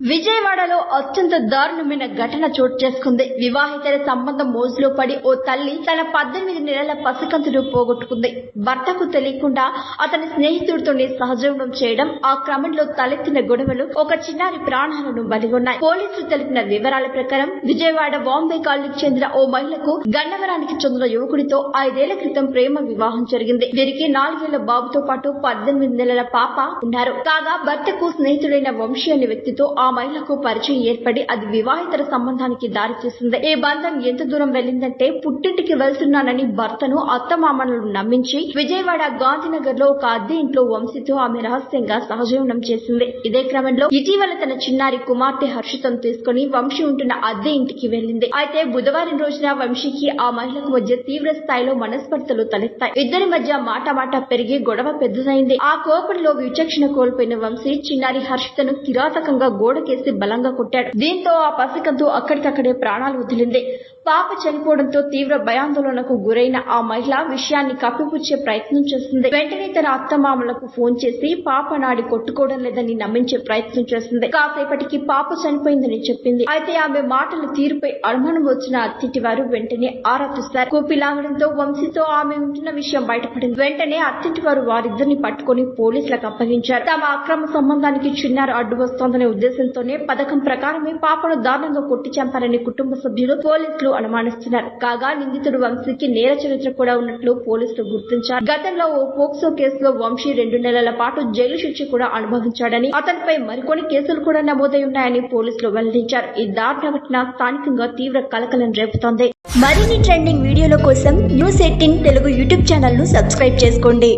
విజయవాడలో అత్యంత దారుణమైన ఘటన చోటు చేసుకుంది. వివాహితర సంబంధం మోజులో పడి ఓ తల్లి తన 18 నెలల పసికందును పోగొట్టుకుంది. భర్తకు తెలియకుండా అతని స్నేహితుడితోనే సహజీవనం చేయడం, ఆ క్రమంలో తలెత్తిన గొడవలు ఒక చిన్నారి ప్రాణాలను బలిగొన్నాయి. పోలీసులు తెలిపిన వివరాల ప్రకారం విజయవాడ బాంబే కాలనీకి చెందిన ఓ మహిళకు గన్నవరానికి చెందిన యువకుడితో 5 ఏళ్ల క్రితం ప్రేమ వివాహం జరిగింది. వీరికి 4 ఏళ్ల బాబుతో పాటు 18 నెలల పాప ఉన్నారు. కాగా భర్తకు స్నేహితుడైన వంశీ అనే వ్యక్తితో ఆ మహిళకు పరిచయం ఏర్పడి అది వివాహితర సంబంధానికి దారితీసింది. ఈ బంధం ఎంత దూరం వెళ్లిందంటే పుట్టింటికి వెళ్తున్నానని భర్తను అత్తమామలను నమ్మించి విజయవాడ గాంధీనగర్ లో ఒక అద్దె ఇంట్లో వంశీతో ఆమె రహస్యంగా సహజీవనం చేసింది. ఇదే క్రమంలో ఇటీవల తన చిన్నారి కుమార్తె హర్షితను తీసుకుని వంశీ ఉంటున్న అద్దె ఇంటికి వెళ్లింది. అయితే బుధవారం రోజున వంశీకి ఆ మహిళకు మధ్య తీవ్ర స్థాయిలో మనస్పర్ధలు తలెత్తాయి. ఇద్దరి మధ్య మాట పెరిగి గొడవ పెద్దదైంది. ఆ కోపంలో విచక్షణ కోల్పోయిన వంశీ చిన్నారి హర్షితను కిరాతకంగా గోడకేసి బలంగా కొట్టాడు. దీంతో ఆ పసికందు అక్కడికక్కడే ప్రాణాలు వదిలింది. పాప చనిపోవడంతో తీవ్ర భయాందోళనకు గురైన ఆ మహిళ విషయాన్ని కప్పిపుచ్చే ప్రయత్నం చేసింది. వెంటనే తన అత్తమామలకు ఫోన్ చేసి పాప నాడి కొట్టుకోవడం లేదని నమ్మించే ప్రయత్నం చేసింది. కాసేపటికి పాప చనిపోయిందని చెప్పింది. అయితే ఆమె మాటల తీరుపై అనుమానం వచ్చిన అత్తింటి వారు వెంటనే ఆరా తీశారు. కూపి లాగడంతో వంశీతో ఆమె ఉంటున్న విషయం బయటపడింది. వెంటనే అత్తింటి వారు వారిద్దరిని పట్టుకుని పోలీసులకు అప్పగించారు. తమ అక్రమ సంబంధానికి చిన్నారి అడ్డు వస్తోందనే ఉద్దేశంతోనే పథకం ప్రకారమే పాపను దారుణంగా కొట్టి చంపారని కుటుంబ సభ్యులు పోలీసులు అనుమానిస్తున్నారు. కాగా నిందితుడు వంశీకి నేర చరిత్ర కూడా ఉన్నట్లు పోలీసులు గుర్తించారు. గతంలో ఓ పోక్సో కేసులో వంశీ 2 నెలల పాటు జైలు శిక్ష కూడా అనుభవించాడని, అతనిపై మరికొన్ని కేసులు కూడా నమోదై ఉన్నాయని పోలీసులు వెల్లడించారు. ఈ దారుణ ఘటన స్థానికంగా తీవ్ర కలకలం రేపుతోంది. మరిన్ని ట్రెండింగ్ వీడియోల కోసం న్యూస్ 18 తెలుగు యూట్యూబ్ ఛానల్ ను సబ్స్క్రైబ్ చేసుకోండి.